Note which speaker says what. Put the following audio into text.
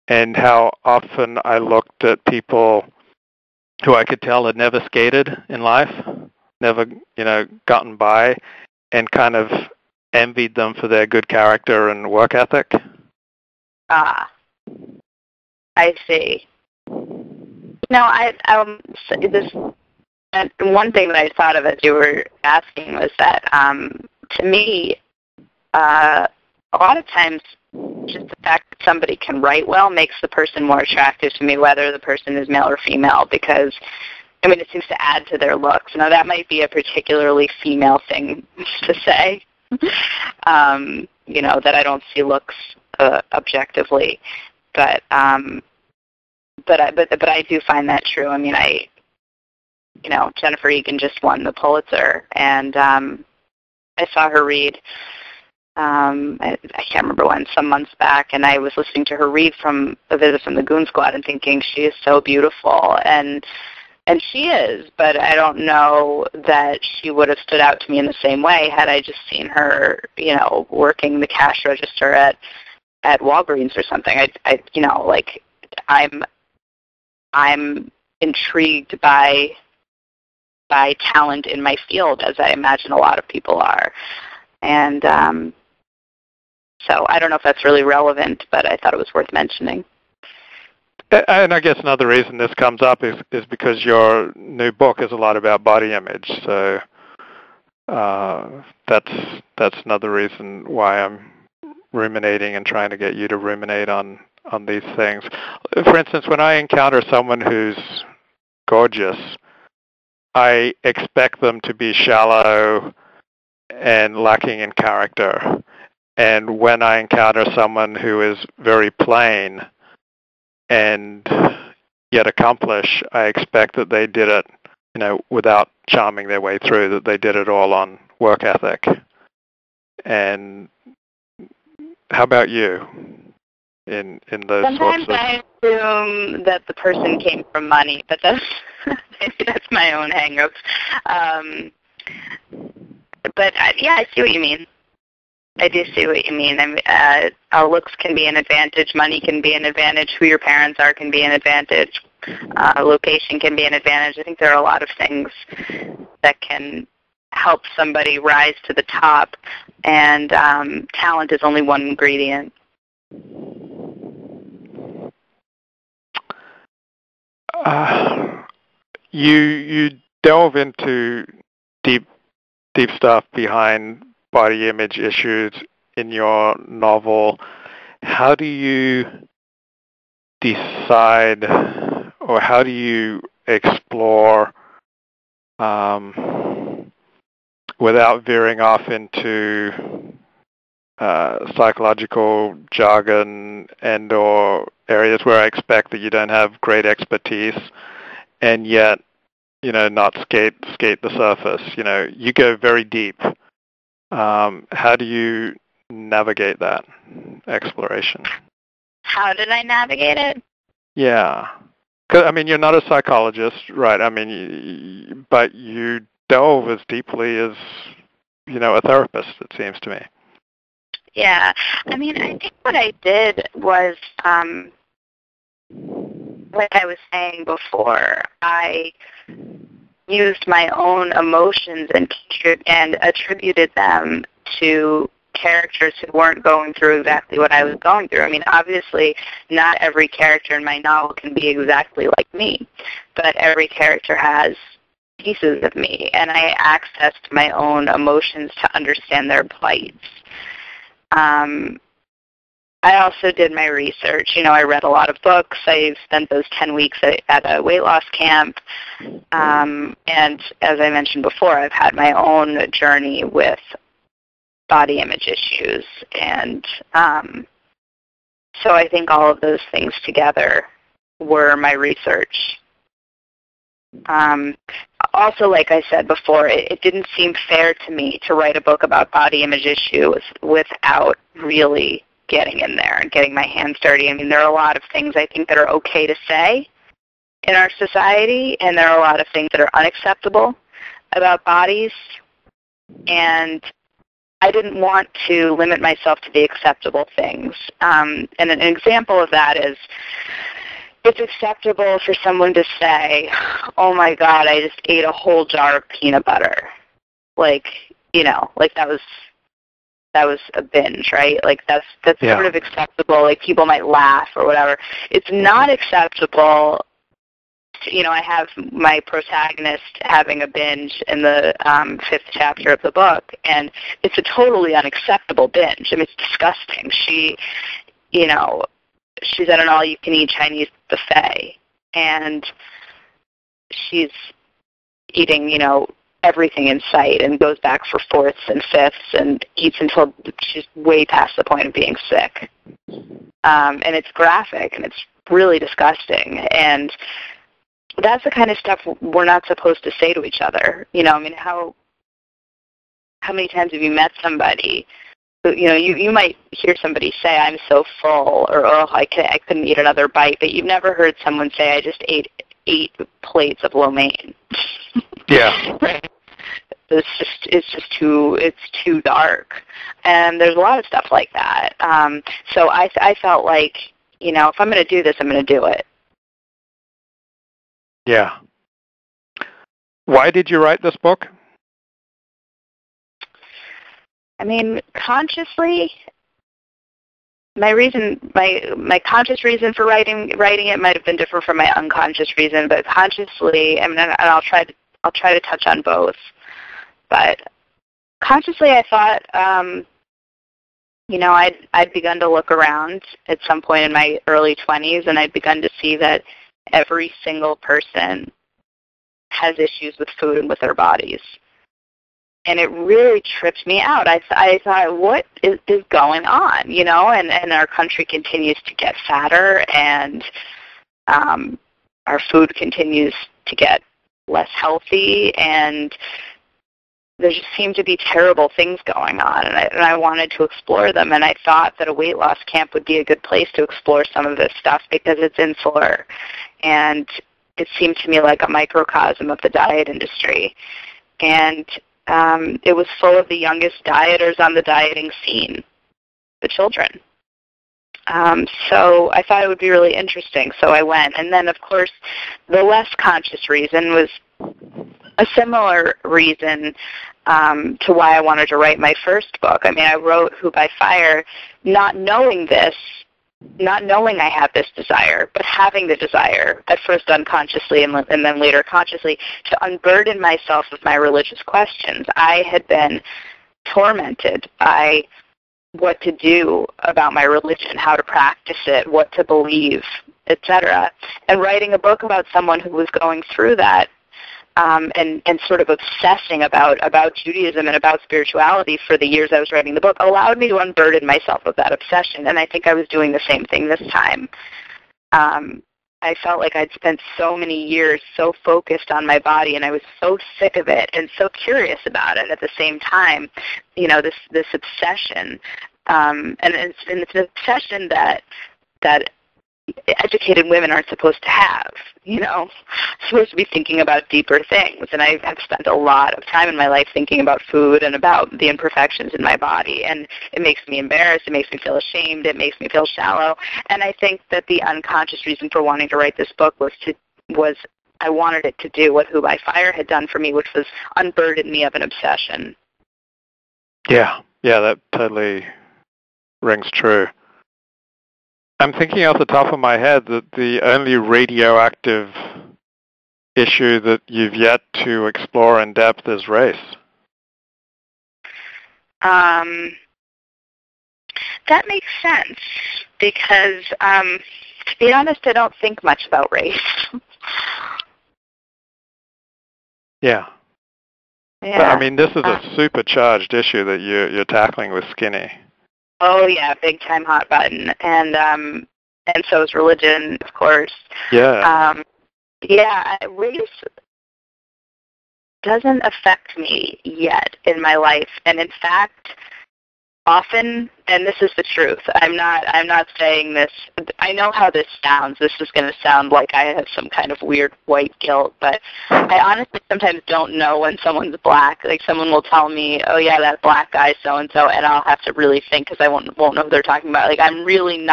Speaker 1: and how often I looked at people who I could tell had never skated in life, never, gotten by, and kind of envied them for their good character and work ethic.
Speaker 2: Ah, I see. This one thing that I thought of as you were asking was that, to me, a lot of times, just the fact that somebody can write well makes the person more attractive to me, whether the person is male or female, because, it seems to add to their looks. Now, that might be a particularly female thing to say, that I don't see looks objectively, but I do find that true. Jennifer Egan just won the Pulitzer, and I saw her read. I can't remember when, some months back, and I was listening to her read from A Visit from the Goon Squad and thinking she is so beautiful, and she is, but I don't know that she would have stood out to me in the same way had I just seen her, working the cash register at Walgreens or something. I'm intrigued by talent in my field, as I imagine a lot of people are, and so I don't know if that's really relevant, but I thought it was worth mentioning.
Speaker 1: And I guess another reason this comes up is because your new book is a lot about body image. So that's another reason why I'm ruminating and trying to get you to ruminate on these things. For instance, when I encounter someone who's gorgeous, I expect them to be shallow and lacking in character. And when I encounter someone who is very plain and yet accomplish, I expect that they did it, without charming their way through, that they did it all on work ethic. And how about you in those
Speaker 2: Sometimes
Speaker 1: sorts of...
Speaker 2: I assume that the person came from money, but that's my own hang-ups. I see what you mean. I do see what you mean. Our looks can be an advantage. Money can be an advantage. Who your parents are can be an advantage. Location can be an advantage. I think there are a lot of things that can help somebody rise to the top, and talent is only one ingredient.
Speaker 1: You delve into deep stuff behind body image issues in your novel. How do you decide, or how do you explore, without veering off into psychological jargon and or areas where I expect that you don't have great expertise, and yet, not skate the surface? You go very deep. How do you navigate that exploration?
Speaker 2: How did I navigate it?
Speaker 1: Yeah. 'Cause, you're not a psychologist, right? But you delve as deeply as, a therapist, it seems to me.
Speaker 2: Yeah. I think what I did was, like I was saying before, I used my own emotions and attributed them to characters who weren't going through exactly what I was going through. Obviously, not every character in my novel can be exactly like me, but every character has pieces of me, and I accessed my own emotions to understand their plights. I also did my research. I read a lot of books. I spent those 10 weeks at a weight loss camp. And as I mentioned before, I've had my own journey with body image issues. And so I think all of those things together were my research. Also, like I said before, it didn't seem fair to me to write a book about body image issues without really getting in there and getting my hands dirty. There are a lot of things I think that are okay to say in our society, and there are a lot of things that are unacceptable about bodies. And I didn't want to limit myself to the acceptable things. And an example of that is, it's acceptable for someone to say, "Oh my God, I just ate a whole jar of peanut butter." Like, like that was a binge, right? Like that's
Speaker 1: Yeah.
Speaker 2: sort of acceptable. Like people might laugh or whatever. It's not acceptable. I have my protagonist having a binge in the 5th chapter of the book, and it's a totally unacceptable binge. I mean, it's disgusting. She's at an all-you-can-eat Chinese buffet, and she's eating, everything in sight, and goes back for fourths and fifths and eats until she's way past the point of being sick. And it's graphic, and it's really disgusting. And that's the kind of stuff we're not supposed to say to each other. How many times have you met somebody who, you might hear somebody say, "I'm so full," or "Oh, I couldn't eat another bite," but you've never heard someone say, "I just ate 8 plates of lo mein."
Speaker 1: Yeah.
Speaker 2: Right. It's too dark, and there's a lot of stuff like that. So I felt like, if I'm going to do this, I'm going to do it.
Speaker 1: Yeah. Why did you write this book?
Speaker 2: I mean, consciously, my conscious reason for writing it might have been different from my unconscious reason, but consciously, and I'll try to touch on both. But consciously, I thought, I'd begun to look around at some point in my early 20s, and I'd begun to see that every single person has issues with food and with their bodies. And it really tripped me out. I thought, what is going on? And our country continues to get fatter, and our food continues to get less healthy, and there just seemed to be terrible things going on, and I wanted to explore them, and I thought that a weight loss camp would be a good place to explore some of this stuff because it's insular, and it seemed to me like a microcosm of the diet industry. And it was full of the youngest dieters on the dieting scene, the children. So I thought it would be really interesting, so I went. And then, of course, the less conscious reason was a similar reason to why I wanted to write my first book. I mean, I wrote Who by Fire not knowing I have this desire, but having the desire, at first unconsciously and then later consciously, to unburden myself of my religious questions. I had been tormented by what to do about my religion, how to practice it, what to believe, etc. And writing a book about someone who was going through that, and sort of obsessing about Judaism and about spirituality for the years I was writing the book allowed me to unburden myself of that obsession, and I think I was doing the same thing this time. I felt like I'd spent so many years so focused on my body, and I was so sick of it and so curious about it at the same time. This obsession, and it's an obsession that educated women aren't supposed to have, supposed to be thinking about deeper things. And I have spent a lot of time in my life thinking about food and about the imperfections in my body. And it makes me embarrassed. It makes me feel ashamed. It makes me feel shallow. And I think that the unconscious reason for wanting to write this book was I wanted it to do what Who by Fire had done for me, which was unburden me of an obsession.
Speaker 1: Yeah, that totally rings true. I'm thinking off the top of my head that the only radioactive issue that you've yet to explore in depth is race.
Speaker 2: That makes sense because, to be honest, I don't think much about race.
Speaker 1: Yeah. But, I mean, this is a supercharged issue that you're tackling with Skinny.
Speaker 2: Oh yeah, big time hot button, and so is religion, of course.
Speaker 1: Yeah.
Speaker 2: Race doesn't affect me yet in my life, and in fact, often, and this is the truth, I'm not saying this, I know how this sounds. This is going to sound like I have some kind of weird white guilt, but I honestly sometimes don't know when someone's black. Like, someone will tell me, oh yeah, that black guy so-and-so, and I'll have to really think because I won't know who they're talking about. Like, I'm really not